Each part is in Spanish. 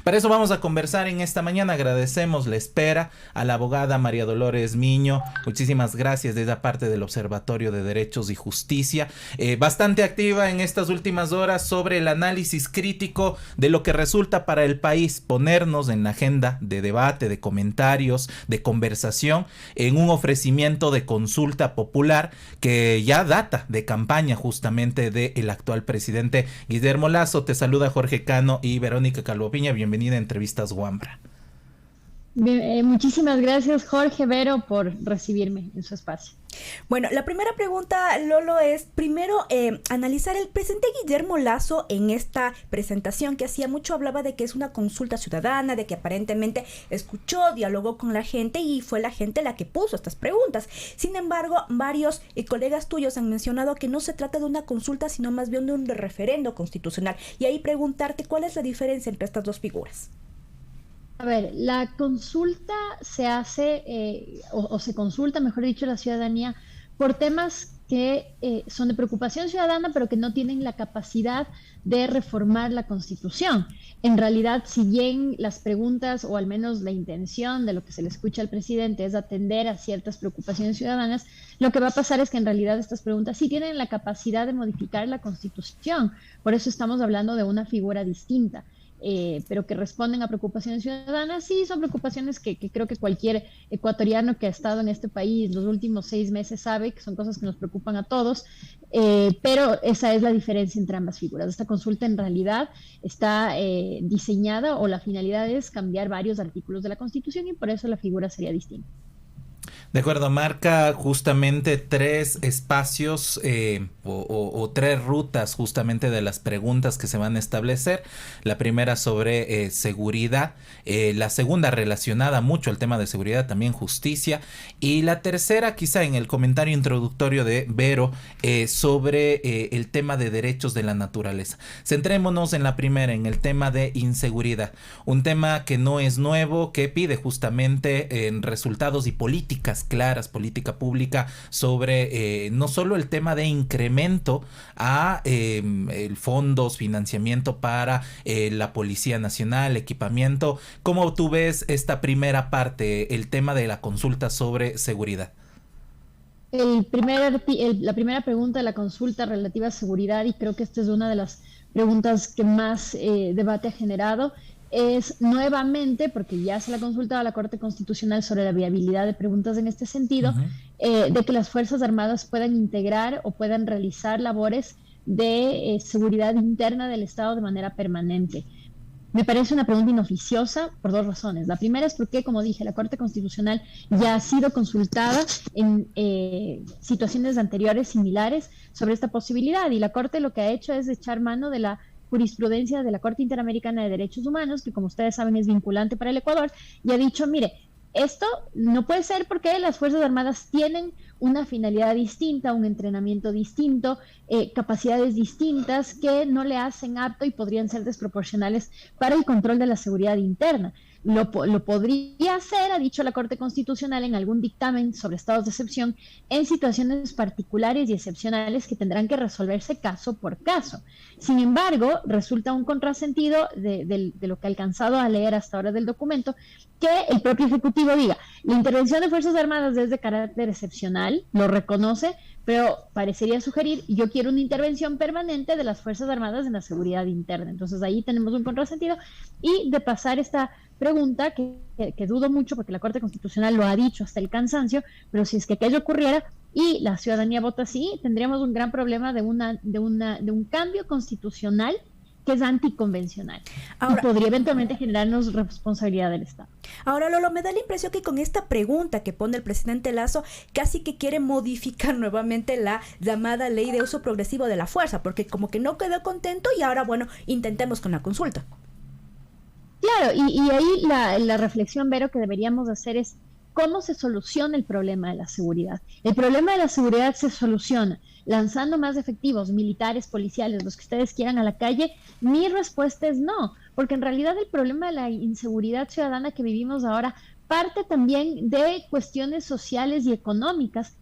Para eso vamos a conversar en esta mañana. Agradecemos la espera a la abogada María Dolores Miño. Muchísimas gracias desde la parte del Observatorio de Derechos y Justicia. Bastante activa en estas últimas horas sobre el análisis crítico de lo que resulta para el país ponernos en la agenda de debate, de comentarios, de conversación, en un ofrecimiento de consulta popular que ya data de campaña justamente del actual presidente Guillermo Lasso. Te saluda Jorge Cano y Verónica Calvopiña. Bienvenida a Entrevistas Wambra. Muchísimas gracias, Jorge, Vero, por recibirme en su espacio. Bueno, la primera pregunta, Lolo, es primero analizar el presidente Guillermo Lasso en esta presentación que hacía mucho, hablaba de que es una consulta ciudadana, de que aparentemente escuchó, dialogó con la gente y fue la gente la que puso estas preguntas. Sin embargo, varios colegas tuyos han mencionado que no se trata de una consulta, sino más bien de un referendo constitucional. Y ahí preguntarte cuál es la diferencia entre estas dos figuras. A ver, la consulta se hace, o se consulta, mejor dicho, la ciudadanía por temas que son de preocupación ciudadana, pero que no tienen la capacidad de reformar la Constitución. En realidad, si bien las preguntas, o al menos la intención de lo que se le escucha al presidente es atender a ciertas preocupaciones ciudadanas, lo que va a pasar es que en realidad estas preguntas sí tienen la capacidad de modificar la Constitución. Por eso estamos hablando de una figura distinta. Pero que responden a preocupaciones ciudadanas, sí, son preocupaciones que creo que cualquier ecuatoriano que ha estado en este país los últimos 6 meses sabe que son cosas que nos preocupan a todos, pero esa es la diferencia entre ambas figuras. Esta consulta en realidad está diseñada, o la finalidad es cambiar varios artículos de la Constitución, y por eso la figura sería distinta. De acuerdo, marca justamente 3 espacios o 3 rutas justamente de las preguntas que se van a establecer. La primera sobre seguridad, la segunda relacionada mucho al tema de seguridad, también justicia, y la tercera quizá en el comentario introductorio de Vero sobre el tema de derechos de la naturaleza. Centrémonos en la primera, en el tema de inseguridad, un tema que no es nuevo, que pide justamente resultados y políticas claras, política pública sobre no solo el tema de incremento a el fondos, financiamiento para la Policía Nacional, equipamiento. ¿Cómo tú ves esta primera parte, el tema de la consulta sobre seguridad? La primera pregunta de la consulta relativa a seguridad, y creo que esta es una de las preguntas que más debate ha generado, es nuevamente, porque ya se la ha consultado a la Corte Constitucional sobre la viabilidad de preguntas en este sentido, de que las Fuerzas Armadas puedan integrar o puedan realizar labores de seguridad interna del Estado de manera permanente. Me parece una pregunta inoficiosa por 2 razones. La primera es porque, como dije, la Corte Constitucional ya ha sido consultada en situaciones anteriores similares sobre esta posibilidad, y la Corte lo que ha hecho es echar mano de la jurisprudencia de la Corte Interamericana de Derechos Humanos, que como ustedes saben es vinculante para el Ecuador, y ha dicho, mire, esto no puede ser porque las Fuerzas Armadas tienen una finalidad distinta, un entrenamiento distinto, capacidades distintas que no le hacen apto y podrían ser desproporcionales para el control de la seguridad interna. Lo podría hacer, ha dicho la Corte Constitucional, en algún dictamen sobre estados de excepción, en situaciones particulares y excepcionales que tendrán que resolverse caso por caso. Sin embargo, resulta un contrasentido de lo que he alcanzado a leer hasta ahora del documento, que el propio Ejecutivo diga, la intervención de Fuerzas Armadas es de carácter excepcional, lo reconoce, pero parecería sugerir, yo quiero una intervención permanente de las Fuerzas Armadas en la seguridad interna. Entonces ahí tenemos un contrasentido, y de pasar esta pregunta, que dudo mucho porque la Corte Constitucional lo ha dicho hasta el cansancio, pero si es que aquello ocurriera y la ciudadanía vota sí, tendríamos un gran problema de un cambio constitucional que es anticonvencional. Ahora, y podría eventualmente generarnos responsabilidad del Estado. Ahora, Lolo, me da la impresión que con esta pregunta que pone el presidente Lasso, casi que quiere modificar nuevamente la llamada ley de uso progresivo de la fuerza, porque como que no quedó contento y ahora, bueno, intentemos con la consulta. Claro, y ahí la reflexión, Vero, que deberíamos hacer es cómo se soluciona el problema de la seguridad. El problema de la seguridad se soluciona lanzando más efectivos militares, policiales, los que ustedes quieran, a la calle. Mi respuesta es no, porque en realidad el problema de la inseguridad ciudadana que vivimos ahora parte también de cuestiones sociales y económicas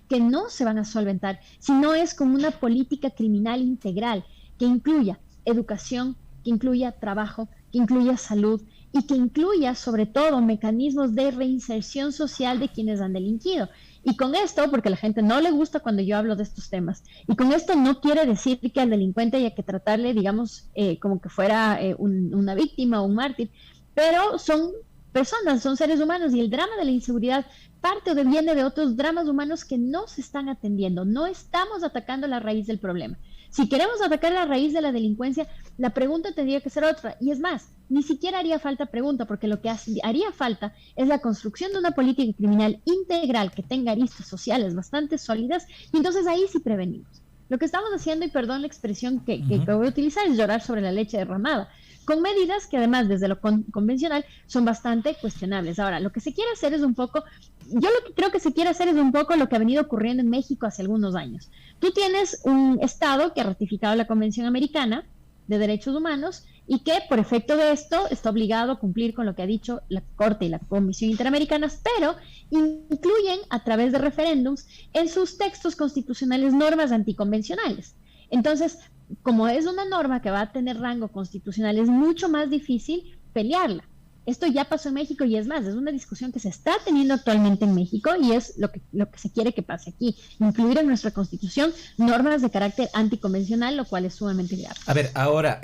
que no se van a solventar si no es con una política criminal integral que incluya educación, que incluya trabajo, que incluya salud y que incluya sobre todo mecanismos de reinserción social de quienes han delinquido. Y con esto, porque a la gente no le gusta cuando yo hablo de estos temas, y con esto no quiere decir que al delincuente haya que tratarle, digamos, como que fuera una víctima o un mártir, pero son personas, son seres humanos, y el drama de la inseguridad parte o viene de otros dramas humanos que no se están atendiendo. No estamos atacando la raíz del problema. Si queremos atacar la raíz de la delincuencia, la pregunta tendría que ser otra. Y es más, ni siquiera haría falta pregunta, porque lo que haría falta es la construcción de una política criminal integral que tenga aristas sociales bastante sólidas, y entonces ahí sí prevenimos. Lo que estamos haciendo, y perdón la expresión que voy a utilizar, es llorar sobre la leche derramada, con medidas que además desde lo convencional son bastante cuestionables. Ahora, lo que se quiere hacer es un poco, yo lo que creo que se quiere hacer es un poco lo que ha venido ocurriendo en México hace algunos años. Tú tienes un Estado que ha ratificado la Convención Americana de Derechos Humanos y que por efecto de esto está obligado a cumplir con lo que ha dicho la Corte y la Comisión Interamericanas, pero incluyen a través de referéndums en sus textos constitucionales normas anticonvencionales. Entonces, como es una norma que va a tener rango constitucional, es mucho más difícil pelearla. Esto ya pasó en México y es más, es una discusión que se está teniendo actualmente en México y es lo que se quiere que pase aquí, incluir en nuestra Constitución normas de carácter anticonvencional, lo cual es sumamente grave. A ver, ahora,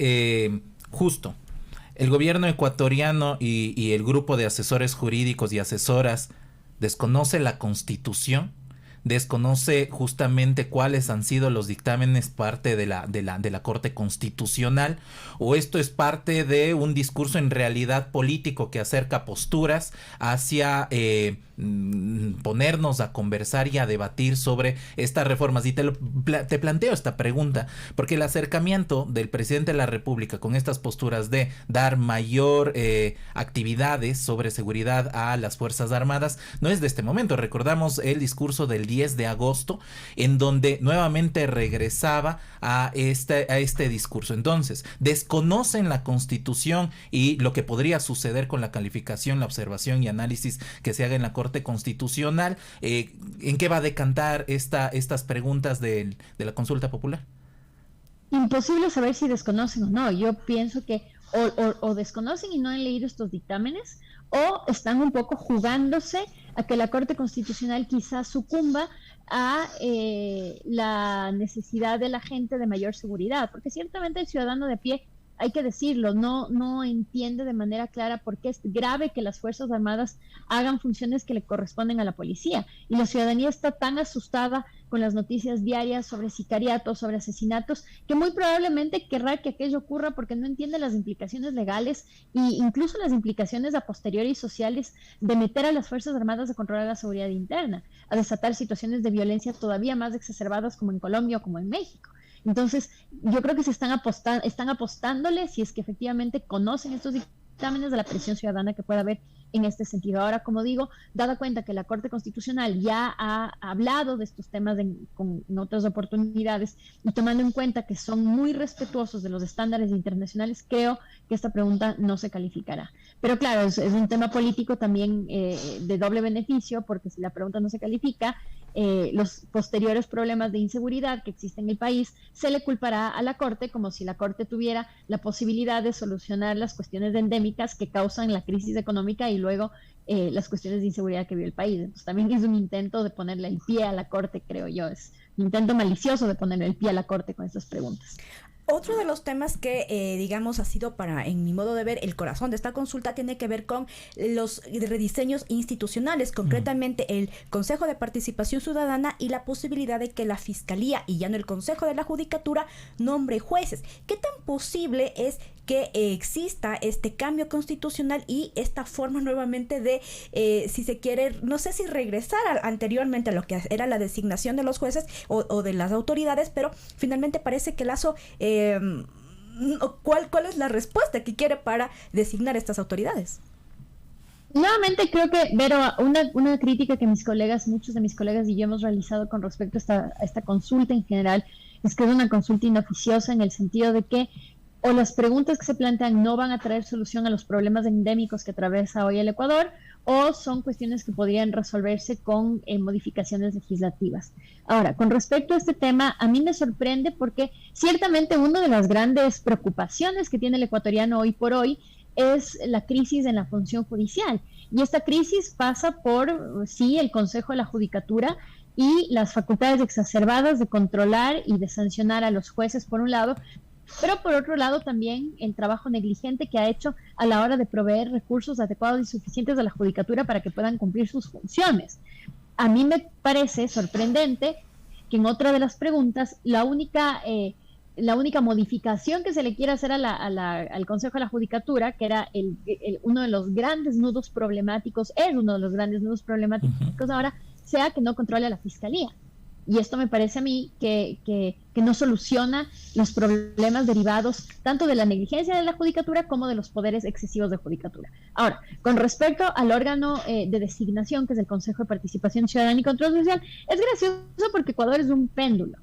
justo, el gobierno ecuatoriano y el grupo de asesores jurídicos y asesoras desconoce la Constitución, desconoce justamente cuáles han sido los dictámenes parte de la Corte Constitucional, o esto es parte de un discurso en realidad político que acerca posturas hacia ponernos a conversar y a debatir sobre estas reformas. Y te planteo esta pregunta porque el acercamiento del presidente de la República con estas posturas de dar mayor actividades sobre seguridad a las Fuerzas Armadas no es de este momento. Recordamos el discurso del 10 de agosto en donde nuevamente regresaba a este discurso. Entonces, desconocen la Constitución y lo que podría suceder con la calificación, la observación y análisis que se haga en la Corte Constitucional. ¿En qué va a decantar estas preguntas de la consulta popular? Imposible saber si desconocen o no. Yo pienso que o desconocen y no han leído estos dictámenes, o están un poco jugándose a que la Corte Constitucional quizás sucumba a la necesidad de la gente de mayor seguridad, porque ciertamente el ciudadano de pie, hay que decirlo, no entiende de manera clara por qué es grave que las Fuerzas Armadas hagan funciones que le corresponden a la policía. Y la ciudadanía está tan asustada con las noticias diarias sobre sicariatos, sobre asesinatos, que muy probablemente querrá que aquello ocurra porque no entiende las implicaciones legales e incluso las implicaciones a posteriori y sociales de meter a las Fuerzas Armadas a controlar la seguridad interna, a desatar situaciones de violencia todavía más exacerbadas como en Colombia o como en México. Entonces, yo creo que están apostándole, si es que efectivamente conocen estos dictámenes, de la presión ciudadana que pueda haber en este sentido. Ahora, como digo, dada cuenta que la Corte Constitucional ya ha hablado de estos temas en otras oportunidades y tomando en cuenta que son muy respetuosos de los estándares internacionales, creo que esta pregunta no se calificará. Pero claro, es un tema político también de doble beneficio, porque si la pregunta no se califica, los posteriores problemas de inseguridad que existen en el país se le culpará a la Corte, como si la Corte tuviera la posibilidad de solucionar las cuestiones endémicas que causan la crisis económica y luego las cuestiones de inseguridad que vive el país. Entonces también es un intento de ponerle el pie a la Corte, creo yo, es un intento malicioso de ponerle el pie a la Corte con estas preguntas. Otro de los temas que, digamos, ha sido en mi modo de ver, el corazón de esta consulta tiene que ver con los rediseños institucionales, concretamente el Consejo de Participación Ciudadana y la posibilidad de que la Fiscalía y ya no el Consejo de la Judicatura nombre jueces. ¿Qué tan posible es que exista este cambio constitucional y esta forma nuevamente de, si se quiere, no sé si regresar anteriormente a lo que era la designación de los jueces o de las autoridades, pero finalmente parece que Lasso, ¿cuál es la respuesta que quiere para designar estas autoridades? Nuevamente creo que, Vero, una crítica que muchos de mis colegas y yo hemos realizado con respecto a esta consulta en general, es que es una consulta inoficiosa en el sentido de que o las preguntas que se plantean no van a traer solución a los problemas endémicos que atraviesa hoy el Ecuador, o son cuestiones que podrían resolverse con modificaciones legislativas. Ahora, con respecto a este tema, a mí me sorprende porque ciertamente una de las grandes preocupaciones que tiene el ecuatoriano hoy por hoy es la crisis en la función judicial. Y esta crisis pasa por, sí, el Consejo de la Judicatura y las facultades exacerbadas de controlar y de sancionar a los jueces, por un lado, pero por otro lado también el trabajo negligente que ha hecho a la hora de proveer recursos adecuados y suficientes a la judicatura para que puedan cumplir sus funciones. A mí me parece sorprendente que en otra de las preguntas la única modificación que se le quiere hacer al Consejo de la Judicatura, que era uno de los grandes nudos problemáticos, ahora, sea que no controle a la Fiscalía. Y esto me parece a mí que no soluciona los problemas derivados tanto de la negligencia de la judicatura como de los poderes excesivos de judicatura. Ahora, con respecto al órgano de designación, que es el Consejo de Participación Ciudadana y Control Social, es gracioso porque Ecuador es un péndulo.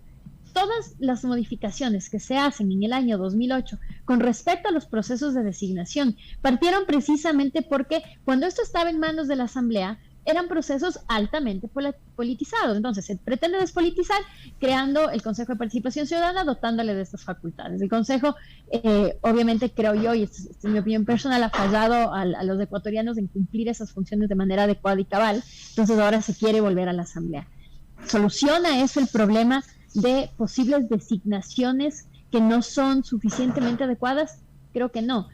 Todas las modificaciones que se hacen en el año 2008 con respecto a los procesos de designación partieron precisamente porque cuando esto estaba en manos de la Asamblea, eran procesos altamente politizados. Entonces se pretende despolitizar creando el Consejo de Participación Ciudadana, dotándole de estas facultades. El Consejo, obviamente creo yo, y esta es mi opinión personal, ha fallado a los ecuatorianos en cumplir esas funciones de manera adecuada y cabal. Entonces ahora se quiere volver a la Asamblea. ¿Soluciona eso el problema de posibles designaciones que no son suficientemente adecuadas? Creo que no.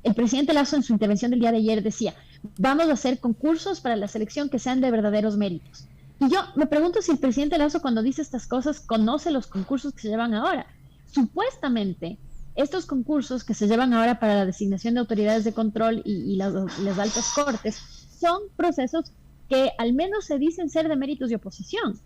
El presidente Lasso en su intervención del día de ayer decía: vamos a hacer concursos para la selección que sean de verdaderos méritos. Y yo me pregunto si el presidente Lasso, cuando dice estas cosas, conoce los concursos que se llevan ahora. Supuestamente, estos concursos que se llevan ahora para la designación de autoridades de control y las altas cortes son procesos que al menos se dicen ser de méritos de oposición.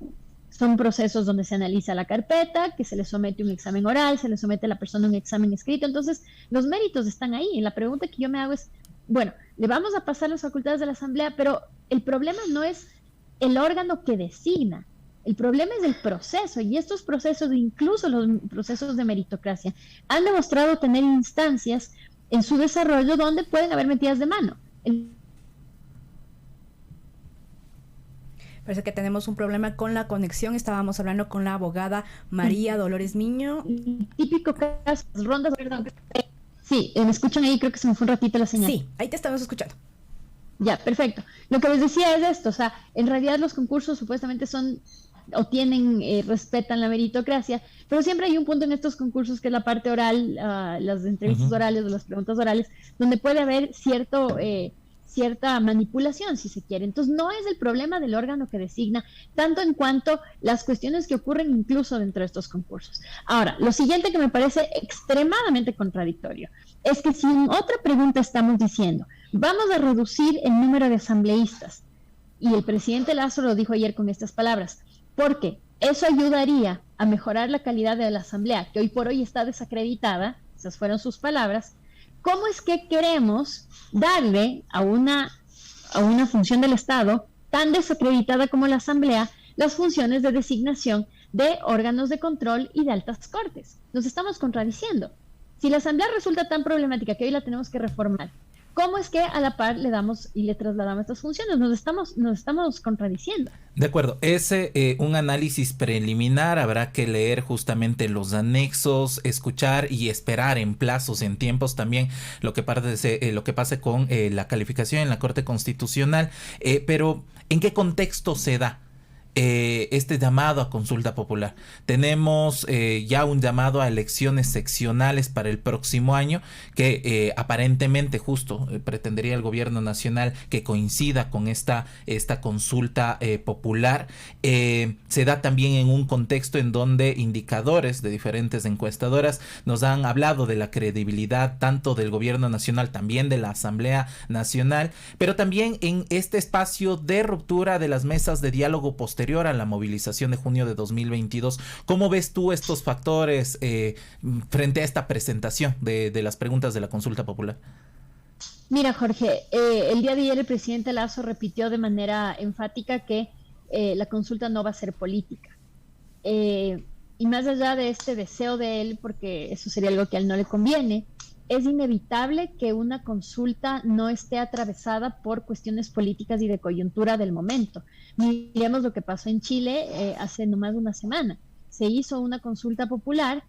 Son procesos donde se analiza la carpeta, que se le somete un examen oral, se le somete a la persona un examen escrito. Entonces, los méritos están ahí. Y la pregunta que yo me hago es, bueno, le vamos a pasar las facultades de la Asamblea, pero el problema no es el órgano que designa. El problema es el proceso, y estos procesos, incluso los procesos de meritocracia, han demostrado tener instancias en su desarrollo donde pueden haber metidas de mano. Parece que tenemos un problema con la conexión. Estábamos hablando con la abogada María Dolores Miño. Típico caso, rondas, perdón. Sí, me escuchan ahí, creo que se me fue un ratito la señal. Sí, ahí te estamos escuchando. Ya, perfecto. Lo que les decía es esto, o sea, en realidad los concursos supuestamente son o tienen, respetan la meritocracia, pero siempre hay un punto en estos concursos que es la parte oral, las entrevistas orales o las preguntas orales, donde puede haber cierta manipulación, si se quiere. Entonces, no es el problema del órgano que designa, tanto en cuanto las cuestiones que ocurren incluso dentro de estos concursos. Ahora, lo siguiente que me parece extremadamente contradictorio es que si en otra pregunta estamos diciendo, vamos a reducir el número de asambleístas, y el presidente Lasso lo dijo ayer con estas palabras, porque eso ayudaría a mejorar la calidad de la asamblea, que hoy por hoy está desacreditada, esas fueron sus palabras. ¿Cómo es que queremos darle a una función del Estado tan desacreditada como la Asamblea las funciones de designación de órganos de control y de altas cortes? Nos estamos contradiciendo. Si la Asamblea resulta tan problemática que hoy la tenemos que reformar, ¿cómo es que a la par le damos y le trasladamos estas funciones? Nos estamos contradiciendo. De acuerdo, un análisis preliminar, habrá que leer justamente los anexos, escuchar y esperar en plazos, en tiempos también lo que pase con la calificación en la Corte Constitucional, pero ¿en qué contexto se da este llamado a consulta popular? Tenemos ya un llamado a elecciones seccionales para el próximo año que aparentemente justo pretendería el gobierno nacional que coincida con esta consulta popular. Se da también en un contexto en donde indicadores de diferentes encuestadoras nos han hablado de la credibilidad tanto del gobierno nacional, también de la Asamblea Nacional, pero también en este espacio de ruptura de las mesas de diálogo posterior a la movilización de junio de 2022. ¿Cómo ves tú estos factores frente a esta presentación de las preguntas de la consulta popular? Mira, Jorge, el día de ayer el presidente Lasso repitió de manera enfática que la consulta no va a ser política. y más allá de este deseo de él, porque eso sería algo que a él no le conviene, es inevitable que una consulta no esté atravesada por cuestiones políticas y de coyuntura del momento. Miremos lo que pasó en Chile hace no más de una semana. Se hizo una consulta popular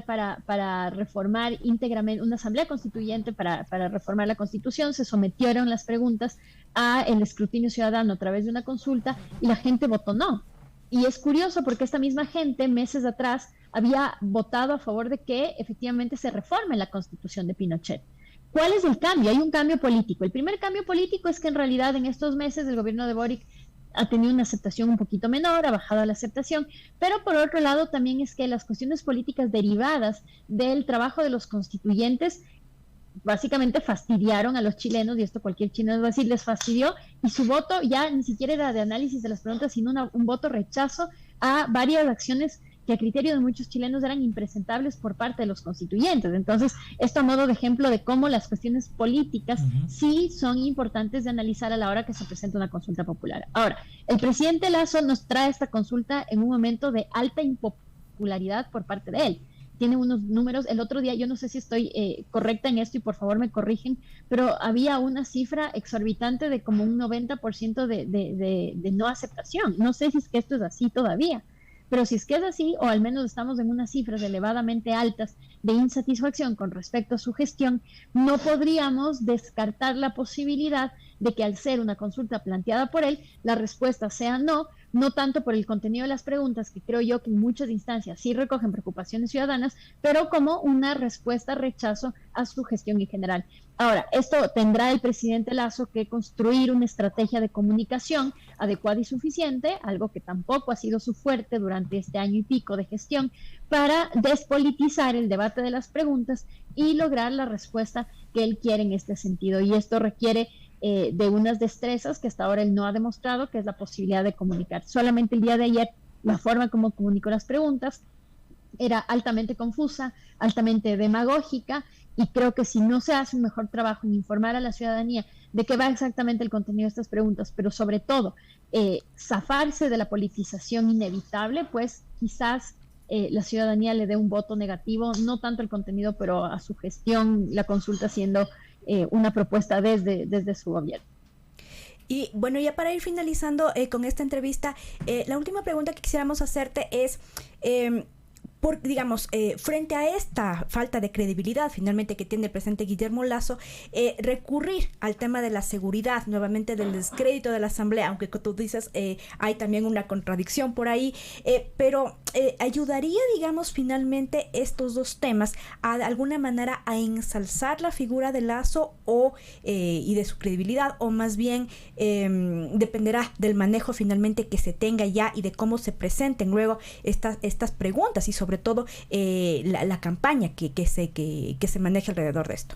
para reformar íntegramente, una asamblea constituyente para reformar la Constitución. Se sometieron las preguntas a el escrutinio ciudadano a través de una consulta y la gente votó no. Y es curioso porque esta misma gente meses atrás había votado a favor de que efectivamente se reforme la Constitución de Pinochet. ¿Cuál es el cambio? Hay un cambio político. El primer cambio político es que en realidad en estos meses el gobierno de Boric ha tenido una aceptación un poquito menor, ha bajado la aceptación, pero por otro lado también es que las cuestiones políticas derivadas del trabajo de los constituyentes básicamente fastidiaron a los chilenos, y esto cualquier chileno va a decir, les fastidió, y su voto ya ni siquiera era de análisis de las preguntas, sino un voto rechazo a varias acciones que a criterio de muchos chilenos eran impresentables por parte de los constituyentes. Entonces, esto a modo de ejemplo de cómo las cuestiones políticas sí son importantes de analizar a la hora que se presenta una consulta popular. Ahora, el presidente Lasso nos trae esta consulta en un momento de alta impopularidad por parte de él. Tiene unos números, el otro día, yo no sé si estoy correcta en esto y por favor me corrigen, pero había una cifra exorbitante de como un 90% de no aceptación. No sé si es que esto es así todavía, pero si es que es así, o al menos estamos en unas cifras elevadamente altas de insatisfacción con respecto a su gestión, no podríamos descartar la posibilidad de que al ser una consulta planteada por él, la respuesta sea no, no tanto por el contenido de las preguntas, que creo yo que en muchas instancias sí recogen preocupaciones ciudadanas, pero como una respuesta rechazo a su gestión en general. Ahora, esto tendrá el presidente Lasso que construir una estrategia de comunicación adecuada y suficiente, algo que tampoco ha sido su fuerte durante este año y pico de gestión, para despolitizar el debate de las preguntas y lograr la respuesta que él quiere en este sentido. Y esto requiere de unas destrezas que hasta ahora él no ha demostrado, que es la posibilidad de comunicar. Solamente el día de ayer, la forma como comunicó las preguntas era altamente confusa, altamente demagógica, y creo que si no se hace un mejor trabajo en informar a la ciudadanía de qué va exactamente el contenido de estas preguntas, pero sobre todo zafarse de la politización inevitable, pues quizás la ciudadanía le dé un voto negativo, no tanto al contenido, pero a su gestión, la consulta siendo una propuesta desde su gobierno. Y bueno, ya para ir finalizando con esta entrevista, la última pregunta que quisiéramos hacerte es, frente a esta falta de credibilidad finalmente que tiene el presidente Guillermo Lasso, recurrir al tema de la seguridad, nuevamente del descrédito de la Asamblea, aunque tú dices hay también una contradicción por ahí, pero ayudaría, finalmente estos dos temas de alguna manera a ensalzar la figura de Lasso y de su credibilidad, o más bien dependerá del manejo finalmente que se tenga ya y de cómo se presenten luego estas preguntas y sobre todo la campaña que se maneje alrededor de esto.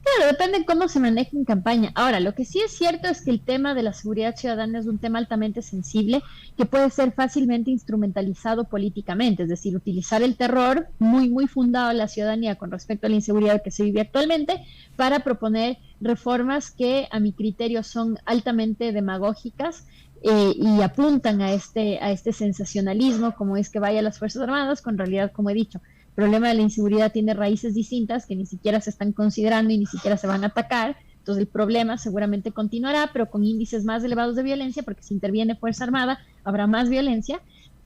Claro, depende de cómo se maneje en campaña. Ahora, lo que sí es cierto es que el tema de la seguridad ciudadana es un tema altamente sensible que puede ser fácilmente instrumentalizado políticamente, es decir, utilizar el terror muy, muy fundado en la ciudadanía con respecto a la inseguridad que se vive actualmente para proponer reformas que a mi criterio son altamente demagógicas y apuntan a este sensacionalismo, como es que vaya a las Fuerzas Armadas, con realidad, como he dicho, el problema de la inseguridad tiene raíces distintas que ni siquiera se están considerando y ni siquiera se van a atacar. Entonces el problema seguramente continuará, pero con índices más elevados de violencia, porque si interviene Fuerza Armada habrá más violencia.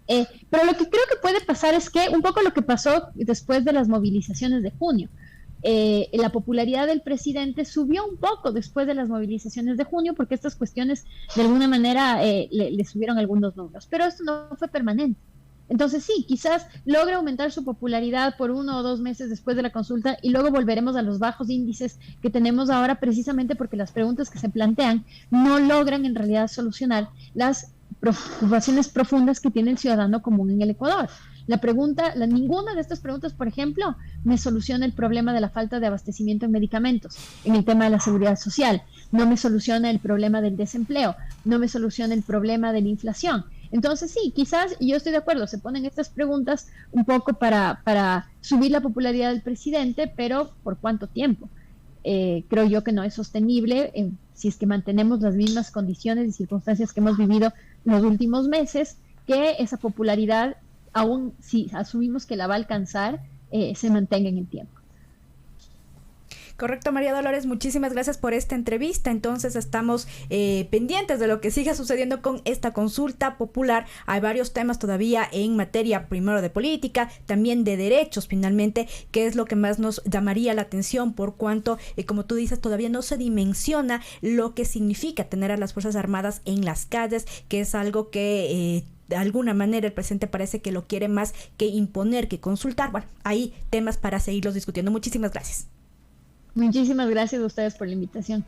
Pero lo que creo que puede pasar es que un poco lo que pasó después de las movilizaciones de junio, la popularidad del presidente subió un poco después de las movilizaciones de junio, porque estas cuestiones de alguna manera le subieron algunos números, pero esto no fue permanente. Entonces sí, quizás logre aumentar su popularidad por 1 o 2 meses después de la consulta y luego volveremos a los bajos índices que tenemos ahora, precisamente porque las preguntas que se plantean no logran en realidad solucionar las preocupaciones profundas que tiene el ciudadano común en el Ecuador. Ninguna de estas preguntas, por ejemplo, me soluciona el problema de la falta de abastecimiento en medicamentos, en el tema de la seguridad social, no me soluciona el problema del desempleo, no me soluciona el problema de la inflación. Entonces sí, quizás, y yo estoy de acuerdo, se ponen estas preguntas un poco para subir la popularidad del presidente, pero ¿por cuánto tiempo? Creo yo que no es sostenible si es que mantenemos las mismas condiciones y circunstancias que hemos vivido los últimos meses, que esa popularidad, aún si asumimos que la va a alcanzar, se mantenga en el tiempo. Correcto, María Dolores, muchísimas gracias por esta entrevista. Entonces estamos pendientes de lo que siga sucediendo con esta consulta popular. Hay varios temas todavía en materia, primero de política, también de derechos, finalmente, que es lo que más nos llamaría la atención, por cuanto, como tú dices, todavía no se dimensiona lo que significa tener a las Fuerzas Armadas en las calles, que es algo que de alguna manera el presidente parece que lo quiere más que imponer, que consultar. Bueno, hay temas para seguirlos discutiendo. Muchísimas gracias. Muchísimas gracias a ustedes por la invitación.